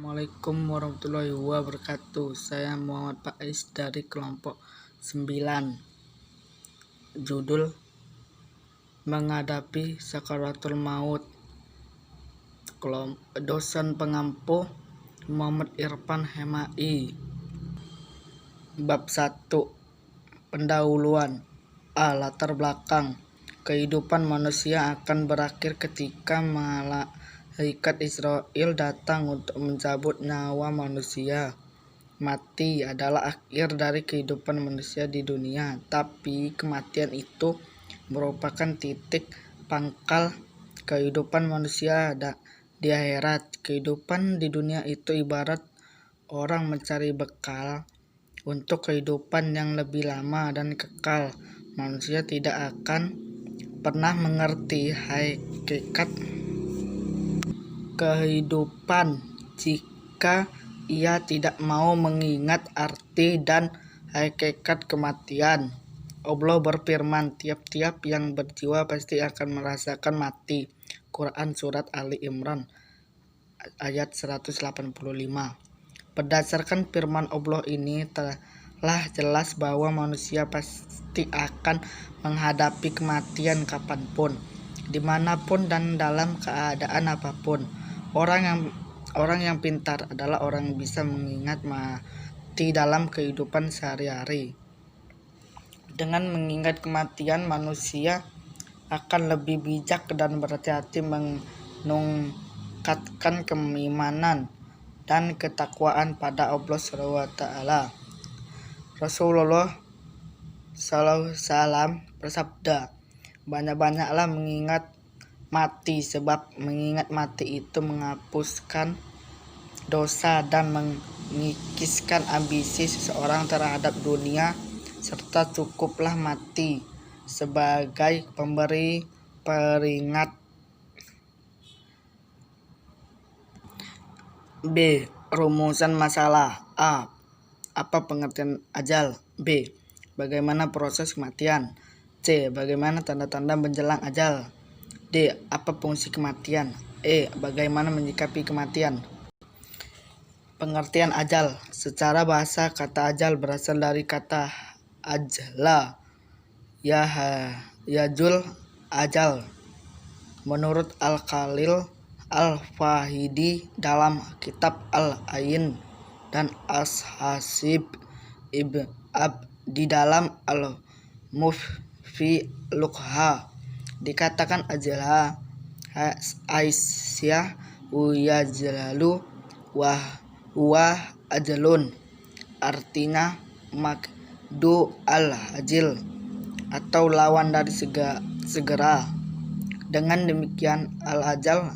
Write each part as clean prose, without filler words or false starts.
Assalamualaikum warahmatullahi wabarakatuh. Saya Muhammad Faiz dari kelompok 9. Judul Menghadapi Sakaratul Maut. Dosen pengampu Muhammad Irfan Hemai. Bab 1. Pendahuluan. Latar belakang. Kehidupan manusia akan berakhir ketika malaikat Israel datang untuk mencabut nyawa manusia. Mati adalah akhir dari kehidupan manusia di dunia, tapi kematian itu merupakan titik pangkal kehidupan manusia di akhirat. Kehidupan di dunia itu ibarat orang mencari bekal untuk kehidupan yang lebih lama dan kekal. Manusia tidak akan pernah mengerti hakikat kehidupan jika ia tidak mau mengingat arti dan hakikat kematian. Allah berfirman, tiap-tiap yang berjiwa pasti akan merasakan mati. Quran Surat Ali Imran ayat 185. Berdasarkan firman Allah ini telah jelas bahwa manusia pasti akan menghadapi kematian kapanpun, dimanapun dan dalam keadaan apapun. Orang yang pintar adalah orang yang bisa mengingat mati dalam kehidupan sehari-hari. Dengan mengingat kematian, manusia akan lebih bijak dan berhati-hati meningkatkan keimanan dan ketakwaan pada Allah SWT. Rasulullah SAW bersabda, banyak-banyaklah mengingat mati, sebab mengingat mati itu menghapuskan dosa dan mengikiskan ambisi seseorang terhadap dunia, serta cukuplah mati sebagai pemberi peringat. B. Rumusan masalah. A. Apa pengertian ajal? B. Bagaimana proses kematian? C. Bagaimana tanda-tanda menjelang ajal? D. Apa fungsi kematian? E. Bagaimana menyikapi kematian? Pengertian ajal. Secara bahasa, kata ajal berasal dari kata ajla, yajul ajal. Menurut Al-Khalil Al-Fahidi dalam kitab Al-Ain dan As-Hasib di dalam Al-Mufilukha dikatakan ajlah Aisyah uyajlalu wa ajalun, artinya makdu al-ajil atau lawan dari segera. Dengan demikian al-ajal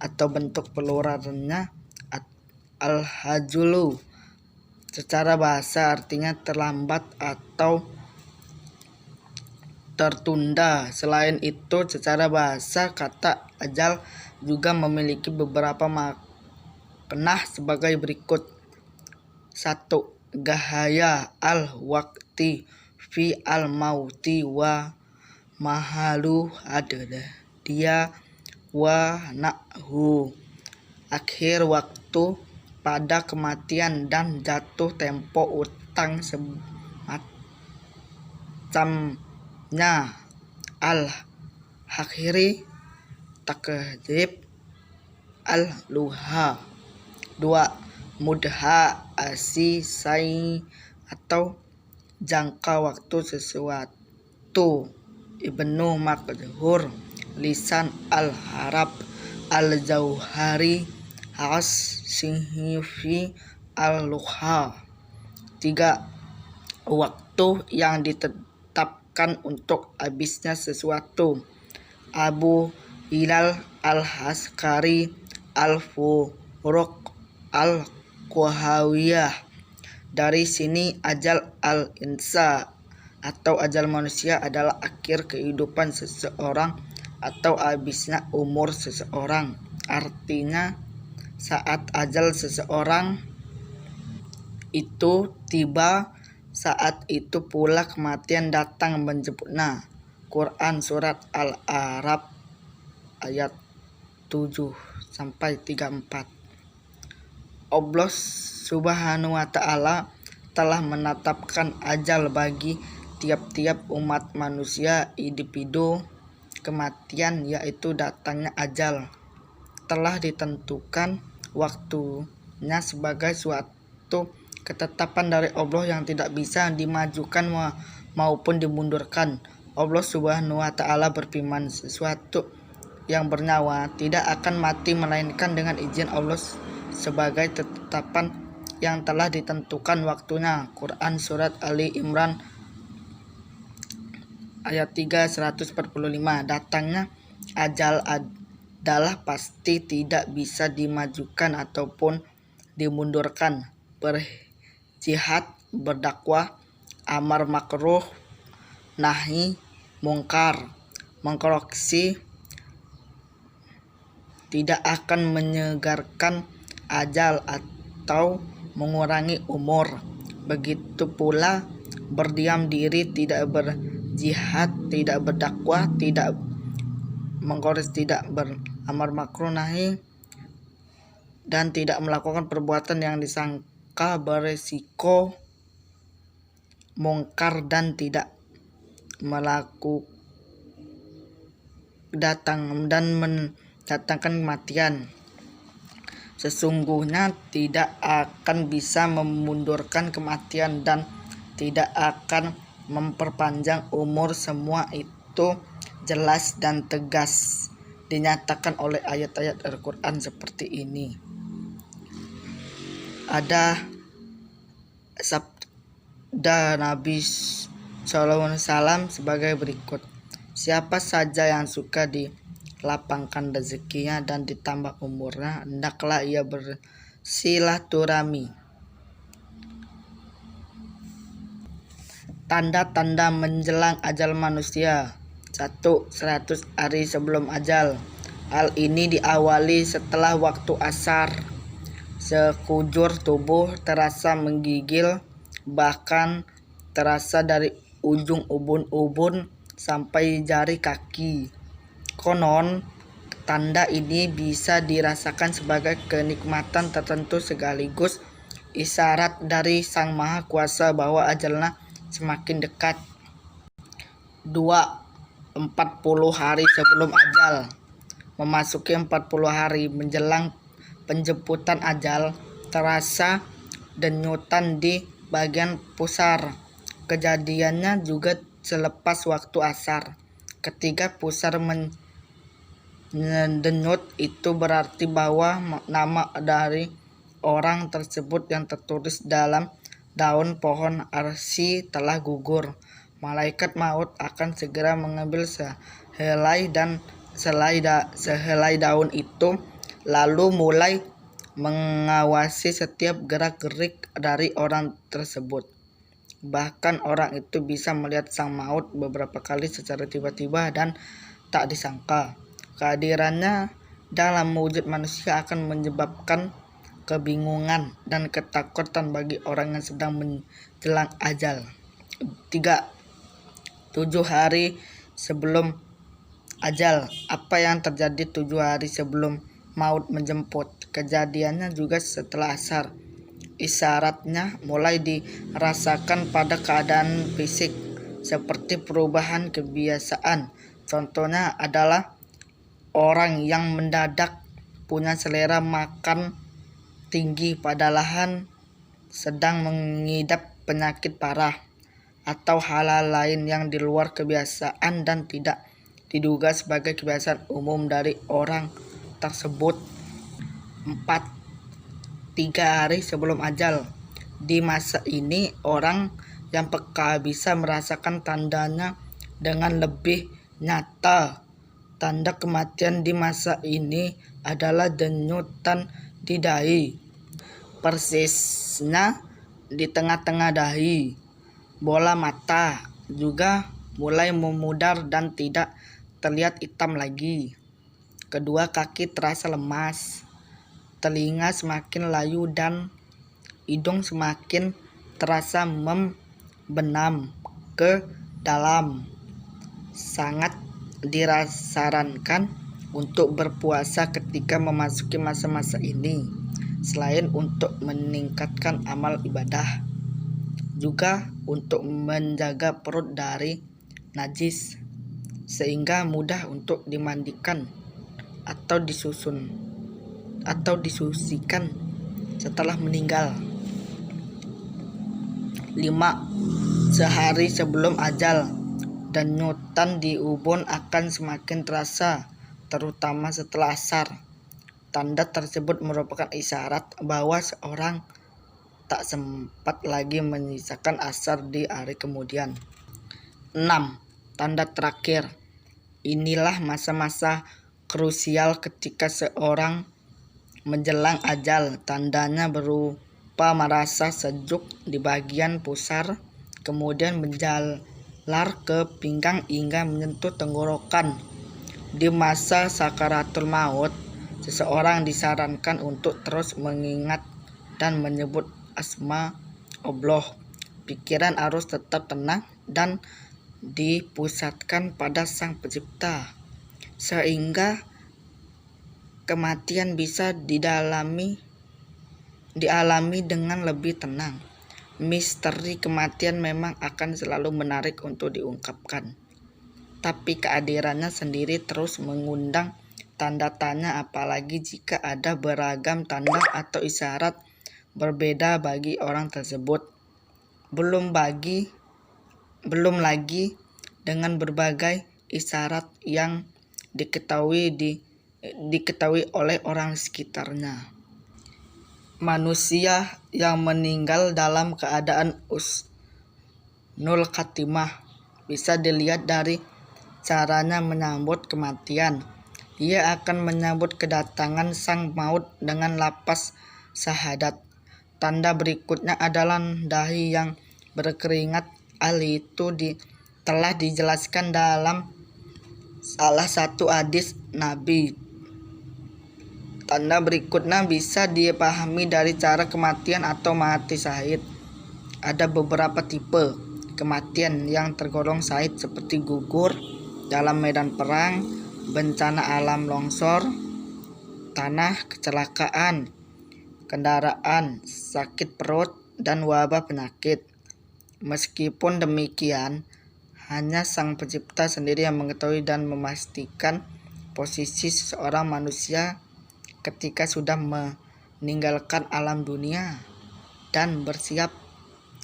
atau bentuk pluralnya al-hajulu secara bahasa artinya terlambat atau tertunda. Selain itu, secara bahasa kata ajal juga memiliki beberapa makna sebagai berikut. 1. Gahaya al-waqti fi al-mauti wa mahalu dia wa na'hu, akhir waktu pada kematian dan jatuh tempo utang semacamnya. Al-akhiri takdzib al-luha. 2. Mudha asisai atau jangka waktu sesuatu. Ibnu Makdhur Lisan al-Harab al-Jauhari as-Sihifi al-Luha. 3. Waktu yang ditetapkan untuk habisnya sesuatu. Abu Hilal al-Haskari al-Furuq al-Quhawiyah. Dari sini ajal al-insa atau ajal manusia adalah akhir kehidupan seseorang atau habisnya umur seseorang. Artinya saat ajal seseorang itu tiba, saat itu pula kematian datang menjemputnya. Quran Surat Al-A'raf ayat 7-34. Allah Subhanahu wa Ta'ala telah menetapkan ajal bagi tiap-tiap umat manusia individu. Kematian yaitu datangnya ajal telah ditentukan waktunya sebagai suatu ketetapan dari Allah yang tidak bisa dimajukan maupun dimundurkan. Allah Subhanahu wa Ta'ala berfirman, sesuatu yang bernyawa tidak akan mati melainkan dengan izin Allah sebagai ketetapan yang telah ditentukan waktunya. Quran Surat Ali Imran ayat 3 145. Datangnya ajal adalah pasti, tidak bisa dimajukan ataupun dimundurkan. Berjihad, berdakwah, amar makruh, nahi mungkar, mengkoreksi tidak akan menyegarkan ajal atau mengurangi umur. Begitu pula berdiam diri, tidak berjihad, tidak berdakwah, tidak mengkoreksi, tidak beramar makruh nahi, dan tidak melakukan perbuatan yang disangka beresiko mungkar, dan tidak melakukan mendatangkan kematian. Sesungguhnya tidak akan bisa memundurkan kematian dan tidak akan memperpanjang umur. Semua itu jelas dan tegas dinyatakan oleh ayat-ayat Al-Quran seperti ini. Ada sabda Nabi SAW sebagai berikut, siapa saja yang suka dilapangkan rezekinya dan ditambah umurnya, hendaklah ia bersilaturahmi. Tanda-tanda menjelang ajal manusia. 1. 100 hari sebelum ajal. Hal ini diawali setelah waktu asar. Sekujur tubuh terasa menggigil, bahkan terasa dari ujung ubun-ubun sampai jari kaki. Konon, tanda ini bisa dirasakan sebagai kenikmatan tertentu sekaligus isyarat dari Sang Maha Kuasa bahwa ajalnya semakin dekat. 2. 40 hari sebelum ajal. Memasuki 40 hari menjelang penjemputan ajal, terasa denyutan di bagian pusar. Kejadiannya juga selepas waktu asar. Ketika pusar mendenyut, itu berarti bahwa nama dari orang tersebut yang tertulis dalam daun pohon arsy telah gugur. Malaikat maut akan segera mengambil sehelai daun itu, lalu mulai mengawasi setiap gerak-gerik dari orang tersebut. Bahkan orang itu bisa melihat sang maut beberapa kali secara tiba-tiba dan tak disangka. Kehadirannya dalam wujud manusia akan menyebabkan kebingungan dan ketakutan bagi orang yang sedang menjelang ajal. 3. 7 hari sebelum ajal. Apa yang terjadi 7 hari sebelum maut menjemput? Kejadiannya juga setelah asar. Isyaratnya mulai dirasakan pada keadaan fisik, seperti perubahan kebiasaan. Contohnya adalah orang yang mendadak punya selera makan tinggi padahal sedang mengidap penyakit parah, atau hal-hal lain yang di luar kebiasaan dan tidak diduga sebagai kebiasaan umum dari orang tersebut. 4. 3 hari sebelum ajal. Di masa ini orang yang peka bisa merasakan tandanya dengan lebih nyata. Tanda kematian di masa ini adalah denyutan di dahi, persisnya di tengah-tengah dahi. Bola mata juga mulai memudar dan tidak terlihat hitam lagi. Kedua kaki terasa lemas, telinga semakin layu dan hidung semakin terasa membenam ke dalam. Sangat disarankan untuk berpuasa ketika memasuki masa-masa ini. selain untuk meningkatkan amal ibadah, juga untuk menjaga perut dari najis sehingga mudah untuk dimandikan atau disucikan setelah meninggal. 5. Sehari sebelum ajal, denyutan di ubun akan semakin terasa, terutama setelah asar. Tanda tersebut merupakan isyarat bahwa seorang tak sempat lagi menyisakan asar di hari kemudian. 6. Tanda terakhir. Inilah masa-masa krusial ketika seorang menjelang ajal. Tandanya berupa merasa sejuk di bagian pusar, kemudian menjalar ke pinggang hingga menyentuh tenggorokan. Di masa sakaratul maut, seseorang disarankan untuk terus mengingat dan menyebut asma Allah. Pikiran harus tetap tenang dan dipusatkan pada Sang Pencipta, sehingga kematian bisa dialami dengan lebih tenang. Misteri kematian memang akan selalu menarik untuk diungkapkan, tapi kehadirannya sendiri terus mengundang tanda tanya, apalagi jika ada beragam tanda atau isyarat berbeda bagi orang tersebut. Belum lagi dengan berbagai isyarat yang diketahui oleh orang sekitarnya. Manusia yang meninggal dalam keadaan husnul khatimah bisa dilihat dari caranya menyambut kematian. Ia akan menyambut kedatangan sang maut dengan lafaz syahadat. Tanda berikutnya adalah dahi yang berkeringat. Hal itu telah dijelaskan dalam salah satu hadis Nabi. Tanda berikutnya bisa dipahami dari cara kematian atau mati syahid. Ada beberapa tipe kematian yang tergolong syahid, seperti gugur dalam medan perang, bencana alam longsor, tanah, kecelakaan kendaraan, sakit perut, dan wabah penyakit. Meskipun demikian, hanya Sang Pencipta sendiri yang mengetahui dan memastikan posisi seseorang manusia ketika sudah meninggalkan alam dunia dan bersiap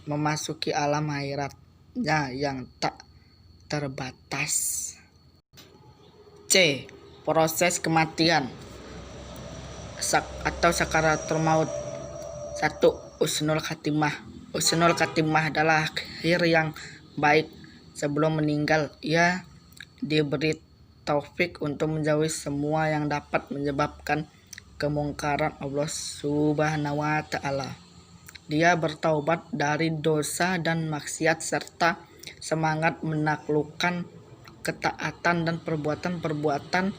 memasuki alam akhiratnya yang tak terbatas. C. Proses kematian atau sakaratul maut. 1. Husnul khatimah. Husnul khatimah adalah akhir yang baik. Sebelum meninggal, ia diberi taufik untuk menjauhi semua yang dapat menyebabkan kemungkaran Allah Subhanahu wa Ta'ala. Dia bertaubat dari dosa dan maksiat serta semangat menaklukkan ketaatan dan perbuatan-perbuatan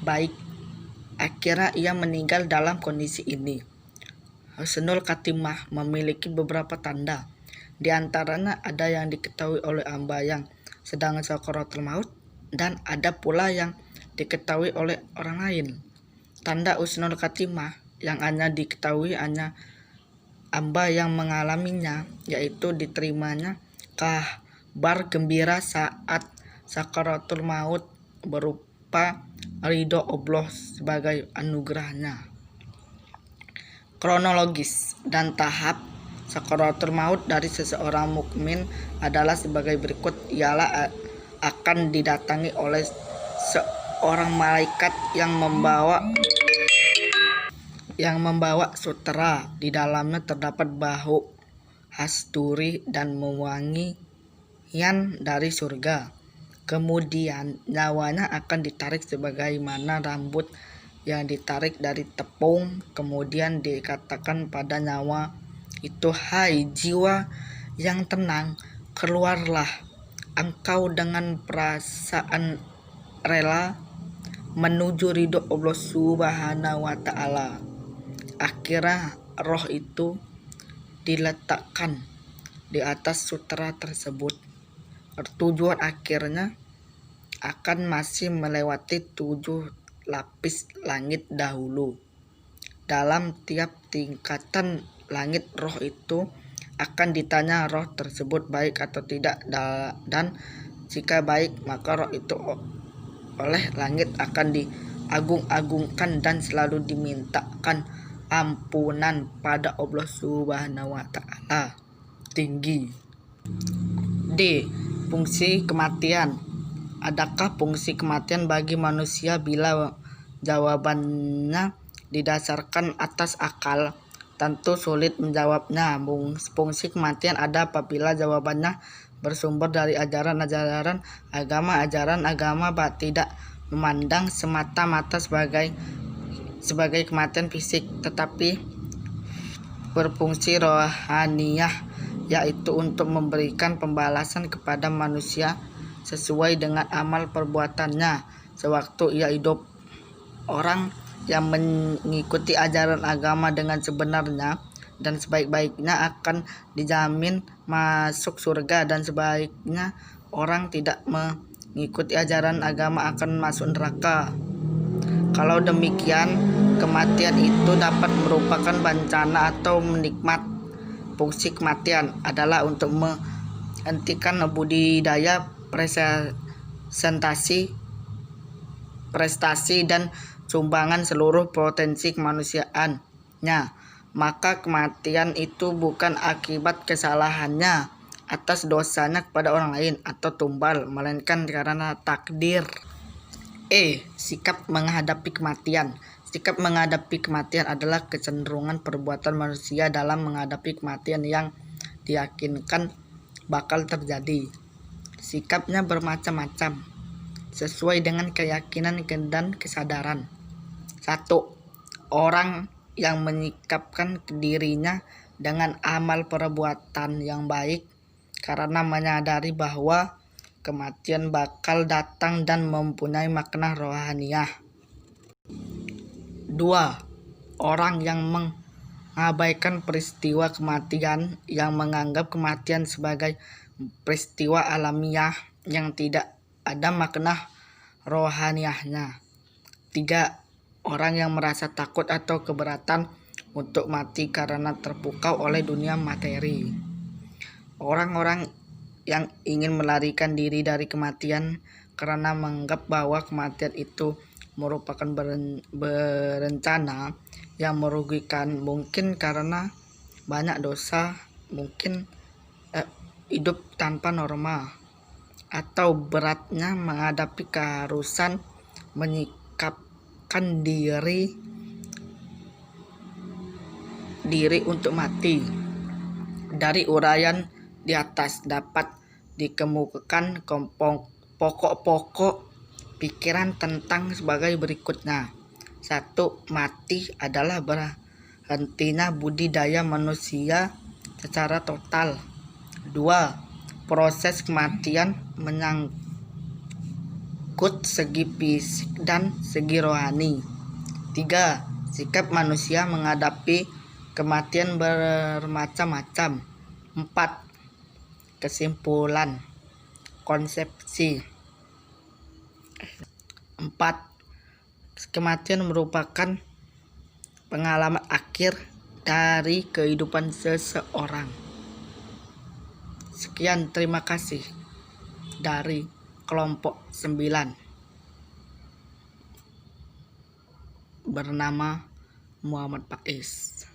baik. Akhirnya ia meninggal dalam kondisi ini. Husnul khatimah memiliki beberapa tanda. Di antaranya ada yang diketahui oleh hamba yang sedang sakaratul maut, dan ada pula yang diketahui oleh orang lain. Tanda husnul khatimah yang hanya diketahui hanya hamba yang mengalaminya, yaitu diterimanya kabar gembira saat sakaratul maut berupa ridho Allah sebagai anugerahnya. Kronologis dan tahap sakaratul maut dari seseorang mukmin adalah sebagai berikut. Ialah akan didatangi oleh seorang malaikat yang membawa sutera. Di dalamnya terdapat bau khas duri dan wewangian dari surga. Kemudian nyawanya akan ditarik sebagaimana rambut yang ditarik dari tepung. Kemudian dikatakan pada nyawa itu, "Hai jiwa yang tenang, keluarlah engkau dengan perasaan rela menuju ridho Allah Subhanahu wa Ta'ala." Akhirnya roh itu diletakkan di atas sutera tersebut. Tujuan akhirnya akan masih melewati 7 lapis langit dahulu. Dalam tiap tingkatan langit roh itu akan ditanya roh tersebut baik atau tidak, dan jika baik maka roh itu oleh langit akan diagung-agungkan dan selalu dimintakan ampunan pada Allah Subhanahu wa Ta'ala. Tinggi. D. Fungsi kematian. Adakah fungsi kematian bagi manusia? Bila jawabannya didasarkan atas akal, tentu sulit menjawabnya. Fungsi kematian ada apabila jawabannya bersumber dari ajaran-ajaran agama. Ajaran agama tidak memandang semata-mata sebagai kematian fisik, tetapi berfungsi rohaniyah, yaitu untuk memberikan pembalasan kepada manusia sesuai dengan amal perbuatannya sewaktu ia hidup. Orang yang mengikuti ajaran agama dengan sebenarnya dan sebaik-baiknya akan dijamin masuk surga, dan sebaiknya orang tidak mengikuti ajaran agama akan masuk neraka. Kalau demikian, kematian itu dapat merupakan bencana atau nikmat. Fungsi kematian adalah untuk menghentikan budidaya prestasi dan sumbangan seluruh potensi kemanusiaannya. Maka kematian itu bukan akibat kesalahannya atas dosanya kepada orang lain atau tumbal, melainkan karena takdir. E. Sikap menghadapi kematian. Sikap menghadapi kematian adalah kecenderungan perbuatan manusia dalam menghadapi kematian yang diyakinkan bakal terjadi. Sikapnya bermacam-macam sesuai dengan keyakinan dan kesadaran. 1. Orang yang menyikapkan dirinya dengan amal perbuatan yang baik karena menyadari bahwa kematian bakal datang dan mempunyai makna rohaniyah. 2. Orang yang mengabaikan peristiwa kematian, yang menganggap kematian sebagai peristiwa alamiah yang tidak ada makna rohaniyahnya. 3. Orang yang merasa takut atau keberatan untuk mati karena terpukau oleh dunia materi. Orang-orang yang ingin melarikan diri dari kematian karena menganggap bahwa kematian itu merupakan berencana yang merugikan, mungkin karena banyak dosa, mungkin hidup tanpa norma, atau beratnya menghadapi keharusan menyikapkan diri untuk mati. Dari uraian di atas dapat dikemukakan pokok-pokok pikiran tentang sebagai berikutnya. 1. Mati adalah berhentinya budidaya manusia secara total. 2. Proses kematian menyangkut segi fisik dan segi rohani. 3. Sikap manusia menghadapi kematian bermacam-macam. 4. Kesimpulan konsepsi. 4. Kematian merupakan pengalaman akhir dari kehidupan seseorang. Sekian, terima kasih. Dari kelompok 9 bernama Muhammad Faiz.